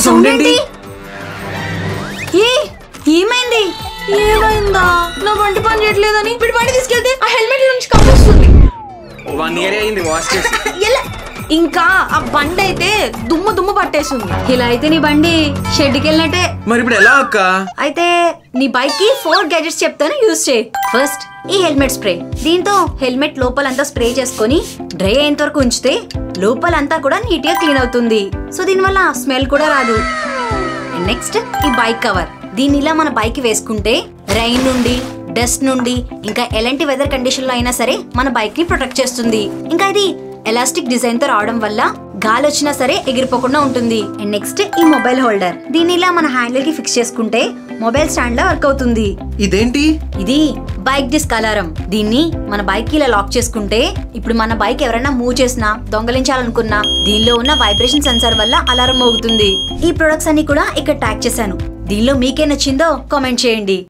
Sound ఏంటి? ఏమైంది? ఏమైందా? నా బండి పని చేయట్లేదని ఇప్పుడు బండి తీసుకెళ్తే ఆ హెల్మెట్ నుంచి కప్పొస్తుంది. 1 year అయింది వాష్ చేసి. ఇంకా ఆ బండి అయితే దుమ్ము పట్టేస్తుంది. ఇలా అయితే నీ బండి షెడ్కి వెళ్ళినట్టే. మరి ఇప్పుడు ఎలా అక్క? అయితే నీ బైక్ కి 4 గెజెట్స్ చెప్తాను, యూజ్ చేయి. ఫస్ట్ ఈ హెల్మెట్ స్ప్రే. దీంతో హెల్మెట్ లోపలంతా స్ప్రే చేసుకొని డ్రై అయ్యేంత వరకు ఉంచితే లోపలంతా కూడా నీట్ గా క్లీన్ అవుతుంది. సో దీనివల్ల స్మెల్ కూడా రాదు. నెక్స్ట్ ఈ బైక్ కవర్. దీన్ని ఇలా మన బైక్ వేసుకుంటే రైన్ నుండి, డస్ట్ నుండి, ఇంకా ఎలాంటి వెదర్ కండిషన్ లో అయినా సరే మన బైక్ ని ప్రొటెక్ట్ చేస్తుంది. ఇంకా ఇది ఎలాస్టిక్ డిజైన్ తో రావడం వల్ల గాలి వచ్చినా సరే ఎగిరిపోకుండా ఉంటుంది. అండ్ నెక్స్ట్ ఈ మొబైల్ హోల్డర్. దీన్ని ఇలా మన హ్యాండిల్ కి ఫిక్స్ చేసుకుంటే మొబైల్ స్టాండ్ లా వర్క్ అవుతుంది. ఇదేంటి? ఇది బైక్ డిస్క్ అలారం. దీన్ని మన బైక్ కి ఇలా లాక్ చేసుకుంటే ఇప్పుడు మన బైక్ ఎవరైనా మూవ్ చేసినా, దొంగలించాలనుకున్నా దీనిలో ఉన్న వైబ్రేషన్ సెన్సార్ వల్ల అలారం మోగుతుంది. ఈ ప్రొడక్ట్స్ అన్ని కూడా ఇక్కడ ట్యాగ్ చేశాను. దీనిలో మీకే నచ్చిందో కామెంట్ చేయండి.